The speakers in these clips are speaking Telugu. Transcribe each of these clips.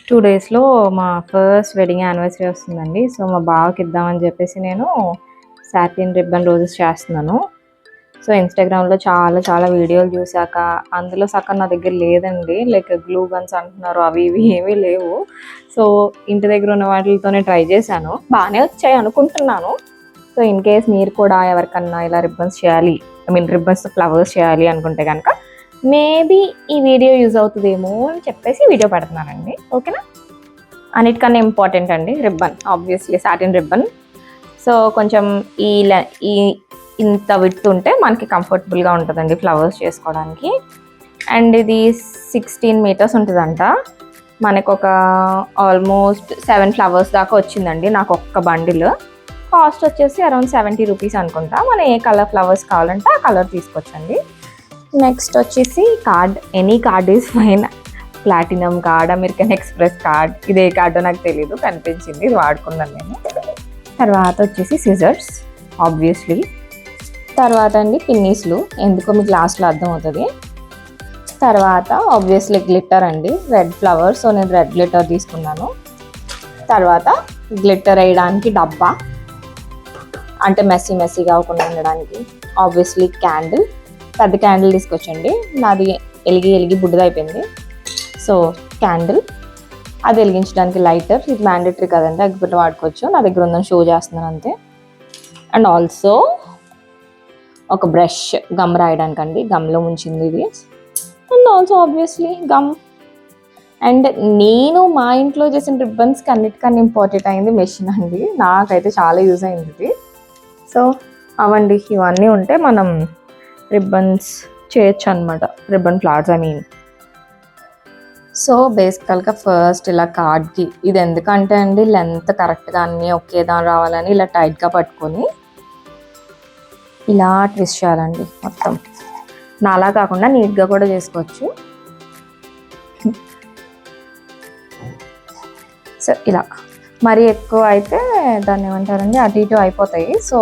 2 డేస్‌లో మా ఫస్ట్ వెడ్డింగ్ యానివర్సరీ వస్తుందండి. సో, మా బావకి ఇద్దామని చెప్పేసి నేను సాటిన్ రిబ్బన్ రోజెస్ చేస్తున్నాను. సో, ఇన్‌స్టాగ్రామ్‌లో చాలా చాలా వీడియోలు చూసాక అందులో సగం నా దగ్గర లేదండి. లైక్ గ్లూ గన్స్ అంటున్నారు. అవి ఇవి ఏమీ లేవు. సో, ఇంటి దగ్గర ఉన్న వాటిలతోనే ట్రై చేశాను. బానే వచ్చాయి అనుకుంటున్నాను. సో, ఇన్ కేస్ మీరు కూడా ఎవరికన్నా ఇలా రిబ్బన్స్ చేయాలి, రిబ్బన్స్‌తో ఫ్లవర్స్ చేయాలి అనుకుంటే గనక మేబీ ఈ వీడియో యూజ్ అవుతుందేమో అని చెప్పేసి వీడియో పెడుతున్నానండి. ఓకేనా? అన్నిటికన్నా ఇంపార్టెంట్ అండి ribbon, obviously satin ribbon. So కొంచెం ఈ ఈ ఇంత విడ్త్ ఉంటే మనకి కంఫర్టబుల్గా ఉంటుందండి ఫ్లవర్స్ చేసుకోవడానికి. అండ్ ఇది 16 మీటర్స్ ఉంటుందంట. మనకు ఒక ఆల్మోస్ట్ 7 ఫ్లవర్స్ దాకా వచ్చిందండి నాకు ఒక్క బండిల్. కాస్ట్ వచ్చేసి అరౌండ్ 70 రూపీస్ అనుకుంటా. మనం ఏ కలర్ ఫ్లవర్స్ కావాలంటే ఆ కలర్ తీసుకొచ్చండి. నెక్స్ట్ వచ్చేసి card, any card is fine. Platinum card, American express card, ఇదే కార్డు నాకు తెలీదు, కనిపించింది, ఇది వాడుకున్నాను నేను. తర్వాత వచ్చేసి సిజర్స్ ఆబ్వియస్లీ. తర్వాత అండి పిన్నీస్లు, ఎందుకో మీకు లాస్ట్లో అర్థమవుతుంది. తర్వాత ఆబ్వియస్లీ గ్లిట్టర్ అండి, రెడ్ ఫ్లవర్, సో నేను రెడ్ గ్లిట్టర్ తీసుకున్నాను. తర్వాత గ్లిట్టర్ వేయడానికి డబ్బా, అంటే మెస్సీగా అవ్వకుండా ఉండడానికి. ఆబ్వియస్లీ క్యాండిల్, పెద్ద క్యాండిల్ తీసుకొచ్చండి, నాది ఎలిగి బుడ్డదైపోయింది. సో క్యాండిల్, అది వెలిగించడానికి లైటర్, ఇది మ్యాండేటరీ కదండి, అగ్గిపెట్టి వాడుకోవచ్చు, నా దగ్గర ఉందని షో చేస్తున్నాను అంతే. అండ్ ఆల్సో ఒక బ్రష్, గమ్ రాయడానికి అండి, గమ్లో ఉంచింది ఇది. And also obviously gum. And నేను మా ఇంట్లో చేసిన రిబ్బన్స్కి అన్నిటికన్నా ఇంపార్టెంట్ అయింది మెషిన్ అండి, నాకైతే చాలా యూజ్ అయింది ఇది. సో అవండి, ఇవన్నీ ఉంటే మనం రిబ్బన్స్ చేయొచ్చు అనమాట, రిబ్బన్ ఫ్లవర్స్ సో బేసికల్గా ఫస్ట్ ఇలా కార్డ్కి, ఇది ఎందుకంటే అండి లెంత్ కరెక్ట్గా అన్నీ ఒకేదా రావాలని ఇలా టైట్గా పట్టుకొని ఇలా ట్విస్ట్ చేయాలండి మొత్తం. నాలా కాకుండా నీట్గా కూడా చేసుకోవచ్చు. సో ఇలా మరి ఎక్కువ అయితే దాన్ని ఏమంటారండి, అటు ఇటు అయిపోతాయి. సో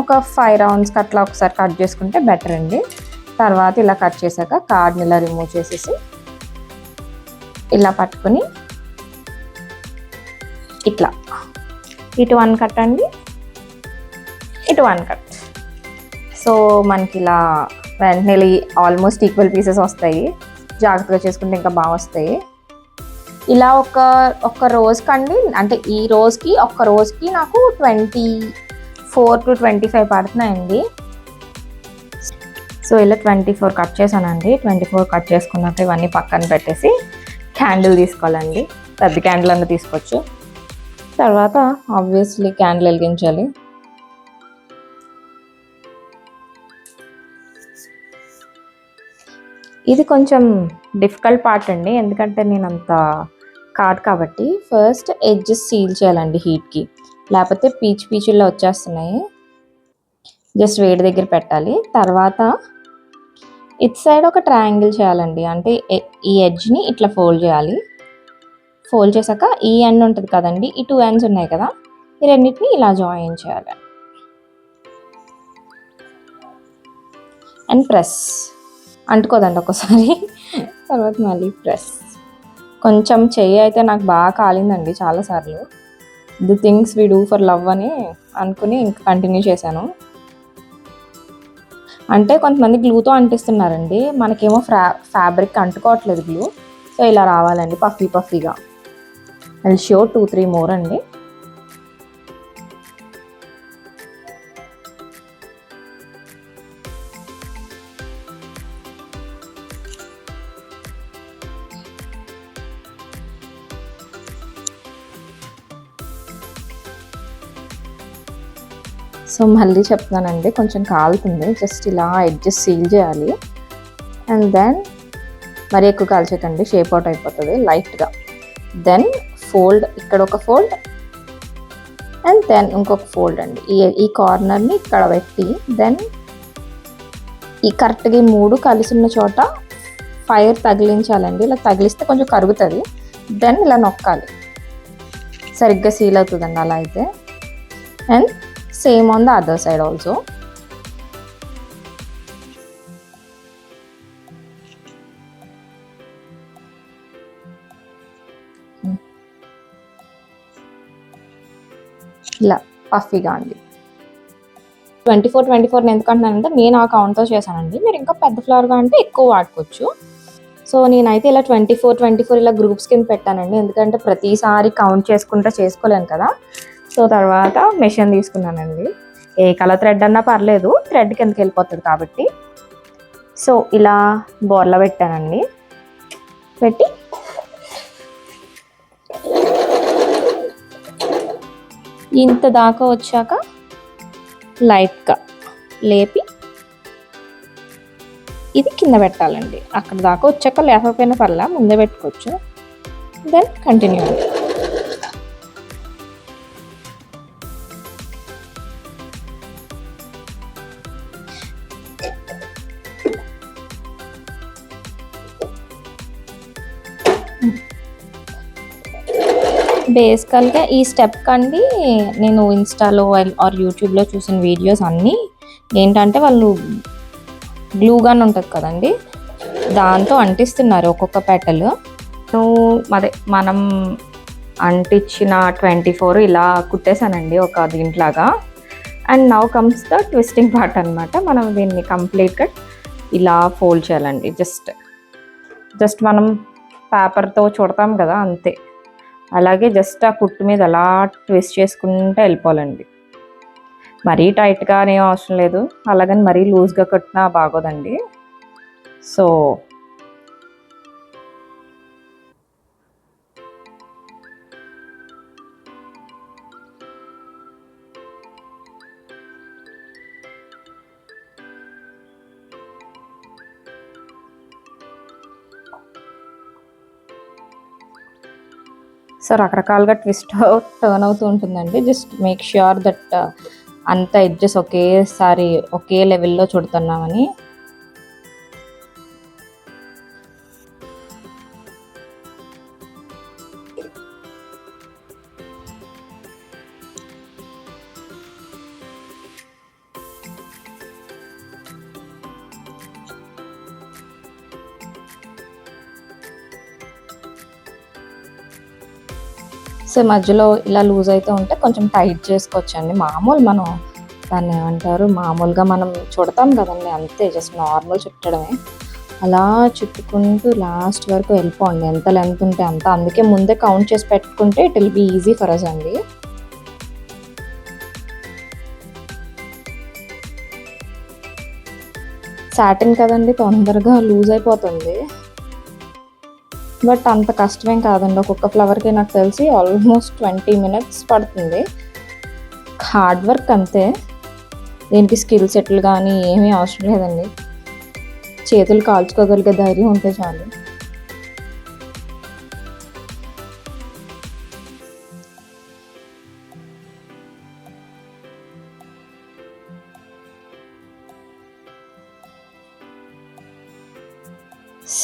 ఒక 5 రౌండ్స్కి అట్లా ఒకసారి కట్ చేసుకుంటే బెటర్ అండి. తర్వాత ఇలా కట్ చేశాక కార్డ్ని ఇలా రిమూవ్ చేసేసి ఇలా పట్టుకొని ఇట్లా ఇటు 1 కట్ అండి, ఇటు 1 కట్. సో మనకి ఇలా వెంటనే ఆల్మోస్ట్ ఈక్వల్ పీసెస్ వస్తాయి. జాగ్రత్తగా చేసుకుంటే ఇంకా బాగా వస్తాయి. ఇలా ఒక రోజుకి అండి, అంటే ఈ రోజుకి ఒక్క రోజుకి నాకు 24 to 25 పడుతున్నాయండి. సో ఇలా 24 కట్ చేశానండి. 24 కట్ చేసుకున్నాక ఇవన్నీ పక్కన పెట్టేసి క్యాండిల్ తీసుకోవాలండి, పెద్ద క్యాండిల్ అన్న తీసుకోవచ్చు. తర్వాత ఆబ్వియస్లీ క్యాండిల్ వెలిగించాలి. ఇది కొంచెం డిఫికల్ట్ పార్ట్ అండి, ఎందుకంటే నేను అంత కాదు కాబట్టి. ఫస్ట్ ఎడ్జెస్ సీల్ చేయాలండి హీట్కి, లేకపోతే పీచుల్లో వచ్చేస్తున్నాయి. జస్ట్ వేడి దగ్గర పెట్టాలి. తర్వాత ఇట్ సైడ్ ఒక ట్రయాంగిల్ చేయాలండి, అంటే ఈ ఎడ్జ్ని ఇట్లా ఫోల్డ్ చేయాలి. ఫోల్డ్ చేశాక ఈ ఎండ్ ఉంటుంది కదండి, ఈ 2 ఎండ్స్ ఉన్నాయి కదా, ఈ రెండింటిని ఇలా జాయిన్ చేయాలి. అండ్ ప్రెస్, అంటుకోదండి ఒకసారి, తర్వాత మళ్ళీ ప్రెస్. కొంచెం చెయ్యి అయితే నాకు బాగా కాలిందండి చాలాసార్లు. The things we do for love అని అనుకుని ఇంకా కంటిన్యూ చేశాను. అంటే కొంతమంది గ్లూతో అంటిస్తున్నారండి, మనకేమో ఫ్యాబ్రిక్ అంటుకోవట్లేదు గ్లూ. సో ఇలా రావాలండి పఫీగా. ఐల్ షో 2-3 మోర్ అండి. సో మళ్ళీ చెప్తున్నానండి, కొంచెం కాలుతుంది, జస్ట్ ఇలా ఎడ్జెస్ సీల్ చేయాలి. అండ్ దెన్ మరి ఎక్కువ కాల్చేయకండి, షేప్ అవుట్ అయిపోతుంది లైట్గా. దెన్ ఫోల్డ్, ఇక్కడ ఒక ఫోల్డ్ అండ్ దెన్ ఇంకొక ఫోల్డ్ అండి. ఈ కార్నర్ని ఇక్కడ పెట్టి దెన్ ఈ కరెక్ట్గా ఈ 3 కలిసి ఉన్న చోట ఫైర్ తగిలించాలండి. ఇలా తగిలిస్తే కొంచెం కరుగుతుంది. దెన్ ఇలా నొక్కాలి, సరిగ్గా సీల్ అవుతుందండి అలా అయితే. And same on the other side also. ఇలా పఫీగా అండి. 24 ఎందుకు అంటున్నానంటే నేను ఆ కౌంట్తో చేశానండి. మీరు ఇంకా పెద్ద ఫ్లవర్గా అంటే ఎక్కువ వాడుకోవచ్చు. సో నేనైతే ఇలా 24 ఇలా గ్రూప్స్ కింద పెట్టానండి. ఎందుకంటే ప్రతిసారి కౌంట్ చేసుకుంటూ చేసుకోలేను కదా. సో తర్వాత మెషిన్ తీసుకున్నానండి. ఏ కలర్ థ్రెడ్ అన్నా పర్లేదు, థ్రెడ్ కిందకి వెళ్ళిపోతుంది కాబట్టి. సో ఇలా బోర్లా పెట్టానండి. పెట్టి ఇంత దాకా వచ్చాక లైట్గా లేపి ఇది కింద పెట్టాలండి. అక్కడ దాకా వచ్చాక లేకపోయినా పర్లా, ముందే పెట్టుకోవచ్చు. దెన్ కంటిన్యూ అండి. బేసికల్గా ఈ స్టెప్ కండి నేను ఇన్స్టాలో ఆర్ యూట్యూబ్లో చూసిన వీడియోస్ అన్నీ ఏంటంటే వాళ్ళు గ్లూ గన్ ఉంటుంది కదండి, దాంతో అంటిస్తున్నారు ఒక్కొక్క పెటల్. అదే మనం అంటించిన 24 ఇలా కుట్టేశానండి ఒక దీంట్లాగా. And now comes the twisting part అనమాట. మనం దీన్ని కంప్లీట్గా ఇలా ఫోల్డ్ చేయాలండి. జస్ట్ మనం పేపర్తో చుడతాం కదా, అంతే. అలాగే జస్ట్ ఆ కుట్టు మీద అలా ట్విస్ట్ చేసుకుంటూ వెళ్ళిపోవాలండి. మరీ టైట్గా అనేం అవసరం లేదు, అలాగని మరీ లూజ్గా కట్టినా బాగోదండి. సో రకరకాలుగా ట్విస్ట్ టర్న్ అవుతూ ఉంటుందండి. జస్ట్ మేక్ ష్యూర్ దట్ అంత ఎడ్జెస్ ఒకేసారి ఒకే లెవెల్లో చుడుతున్నామని. సో మధ్యలో ఇలా లూజ్ అయితే ఉంటే కొంచెం టైట్ చేసుకోవచ్చండి. మామూలు మనం దాన్ని ఏమంటారు, మామూలుగా మనం చుడతాం కదండి, అంతే. జస్ట్ నార్మల్ చుట్టడమే. అలా చుట్టుకుంటూ లాస్ట్ వరకు వెళ్ళిపోండి, ఎంత లెంత్ ఉంటే అంత. అందుకే ముందే కౌంట్ చేసి పెట్టుకుంటే it will be easy for us అండి. సాటిన్ కదండి, తొందరగా లూజ్ అయిపోతుంది. బట్ అంత కష్టమేం కాదండి. ఒక్కొక్క ఫ్లవర్కి నాకు తెలిసి ఆల్మోస్ట్ 20 minutes పడుతుంది. హార్డ్ వర్క్ అంతే. దీనికి స్కిల్ సెట్లు కానీ ఏమీ అవసరం లేదండి. చేతులు కాల్చుకోగలిగే ధైర్యం ఉంటే చాలు.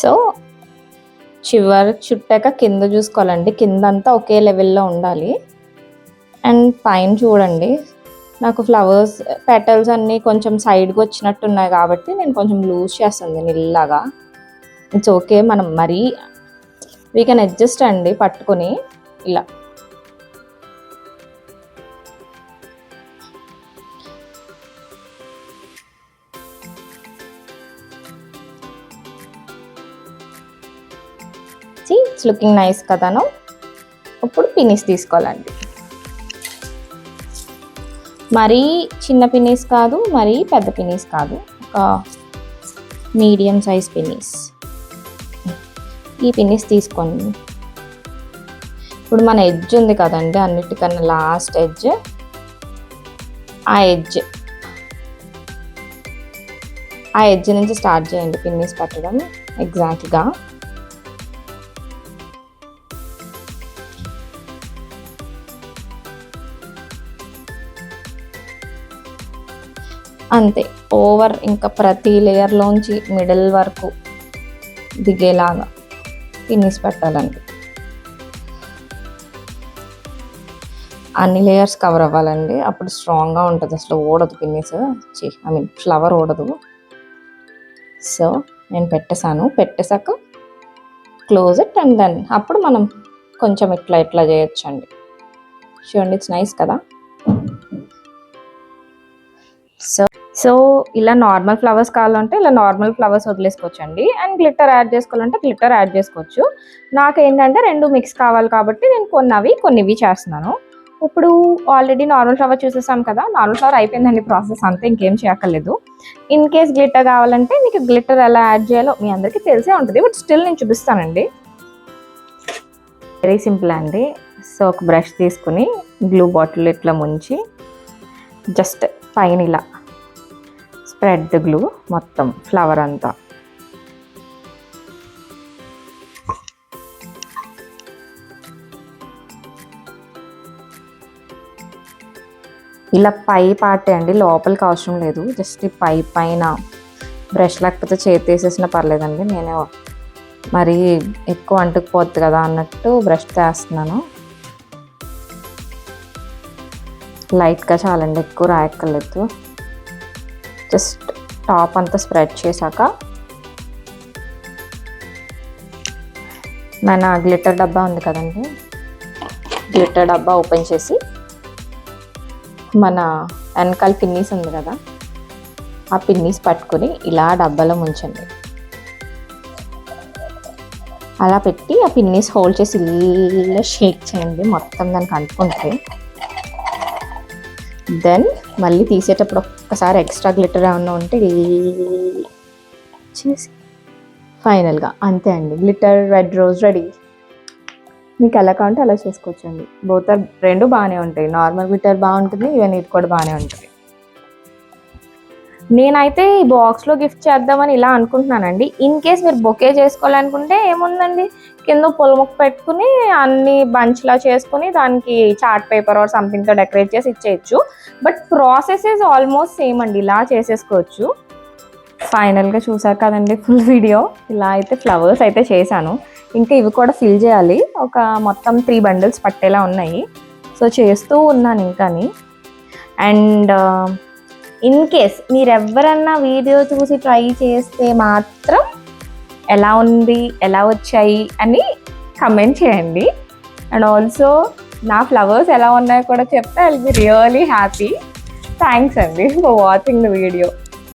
సో చివరి చుట్టాక కింద చూసుకోవాలండి. కింద అంతా ఒకే లెవెల్లో ఉండాలి. అండ్ పైన చూడండి, నాకు ఫ్లవర్స్ పెటల్స్ అన్నీ కొంచెం సైడ్కి వచ్చినట్టు ఉన్నాయి కాబట్టి నేను కొంచెం లూజ్ చేస్తుంది నిల్లగా. It's okay. మనం మరీ వీ కెన్ అడ్జస్ట్ అండి పట్టుకొని ఇలా. ఇట్స్ లుకింగ్ నైస్ కదాను. ఇప్పుడు పిన్నీస్ తీసుకోవాలండి. మరీ చిన్న పిన్నీస్ కాదు, మరీ పెద్ద పిన్నీస్ కాదు, ఒక మీడియం సైజ్ పిన్నీస్. ఈ పిన్నీస్ తీసుకోండి. ఇప్పుడు మన ఎడ్జ్ ఉంది కదండి, అన్నిటికన్నా లాస్ట్ ఎడ్జ్, ఆ ఎడ్జ్ నుంచి స్టార్ట్ చేయండి పిన్నీస్ పెట్టడం ఎగ్జాక్ట్గా. అంతే. ఓవర్ ఇంకా ప్రతి లేయర్లోంచి మిడిల్ వరకు దిగేలాగా పిన్నీస్ పెట్టాలండి. అన్ని లేయర్స్ కవర్ అవ్వాలండి, అప్పుడు స్ట్రాంగ్గా ఉంటుంది. అసలు ఓడదు పిన్నీస్, ఫ్లవర్ ఓడదు. సో నేను పెట్టేశాక క్లోజ్ ఇట్ అండ్ దెన్ అప్పుడు మనం కొంచెం ఇట్లా చేయొచ్చండి. చూడండి, ఇట్స్ నైస్ కదా. సో సో ఇలా నార్మల్ ఫ్లవర్స్ కావాలంటే ఇలా నార్మల్ ఫ్లవర్స్ వదిలేసుకోవచ్చండి. అండ్ గ్లిట్టర్ యాడ్ చేసుకోవాలంటే గ్లిట్టర్ యాడ్ చేసుకోవచ్చు. నాకేంటంటే 2 మిక్స్ కావాలి కాబట్టి నేను కొన్ని ఇవి చేస్తున్నాను. ఇప్పుడు ఆల్రెడీ నార్మల్ ఫ్లవర్ చూసేసాం కదా, నార్మల్ ఫ్లవర్ అయిపోయిందండి ప్రాసెస్ అంతా, ఇంకేం చేయక్కర్లేదు. ఇన్ కేస్ గ్లిట్టర్ కావాలంటే మీకు గ్లిట్టర్ ఎలా యాడ్ చేయాలో మీ అందరికీ తెలిసే ఉంటుంది, బట్ స్టిల్ నేను చూపిస్తానండి. వెరీ సింపుల్ అండి. సో ఒక బ్రష్ తీసుకుని గ్లూ బాటిల్ ఇట్లా ముంచి జస్ట్ పైన ఇలా స్ప్రెడ్ ద గ్లూ మొత్తం ఫ్లవర్ అంతా. ఇలా పై పార్టే అండి, లోపలికి అవసరం లేదు. జస్ట్ ఈ పైన బ్రష్ లేకపోతే చేతి వేసేసినా పర్లేదండి. నేను మరి ఎక్కువ అంటుకుపోద్ది కదా అన్నట్టు బ్రష్ చేస్తున్నాను. లైట్గా చాలండి, ఎక్కువ రాయక్కర్లేదు. జస్ట్ టాప్ అంతా స్ప్రెడ్ చేశాక మన గ్లిట్టర్ డబ్బా ఉంది కదండి, గ్లిట్టర్ డబ్బా ఓపెన్ చేసి మన వెనకాల పిన్నీస్ ఉంది కదా, ఆ పిన్నీస్ పట్టుకుని ఇలా డబ్బాలో ముంచండి. అలా పెట్టి ఆ పిన్నీస్ హోల్డ్ చేసి ఇలా షేక్ చేయండి, మొత్తం దానికి అంటుకుంటే. దెన్ మళ్ళీ తీసేటప్పుడు ఒక్కసారి ఎక్స్ట్రా గ్లిట్టర్ ఏమన్నా ఉంటే చేసి ఫైనల్గా అంతే అండి, గ్లిట్టర్ రెడ్ రోజ్ రెడీ. మీకు ఎలా కావాలంటే అలా చేసుకోవచ్చండి. రెండు బాగానే ఉంటాయి. నార్మల్ గ్లిట్టర్ బాగుంటుంది, ఈవెన్ ఇది కూడా బాగానే ఉంటుంది. నేనైతే ఈ బాక్స్లో గిఫ్ట్ చేద్దామని ఇలా అనుకుంటున్నానండి. ఇన్ కేస్ మీరు బొకే చేసుకోవాలనుకుంటే ఏముందండి, కింద పుల్ల ముక్క పెట్టుకుని అన్ని బంచ్లా చేసుకుని దానికి చార్ట్ పేపర్ ఆర్ సంథింగ్తో డెకరేట్ చేసి ఇచ్చేయచ్చు. But process is almost same అండి, ఇలా చేసేసుకోవచ్చు. ఫైనల్గా చూసారు కదండి ఫుల్ వీడియో. ఇలా అయితే ఫ్లవర్స్ అయితే చేశాను. ఇంకా ఇవి కూడా ఫిల్ చేయాలి. ఒక మొత్తం 3 బండిల్స్ పట్టేలా ఉన్నాయి. సో చేస్తూ ఉన్నాను ఇంకాని. అండ్ ఇన్ కేస్ మీరు ఎవరన్నా వీడియో చూసి ట్రై చేస్తే మాత్రం ఎలా ఉంది, ఎలా వచ్చాయి అని కమెంట్ చేయండి. అండ్ ఆల్సో నా ఫ్లవర్స్ ఎలా ఉన్నాయో కూడా చెప్తే I will be really happy. Thanks అండి ఫర్ వాచింగ్ ద వీడియో.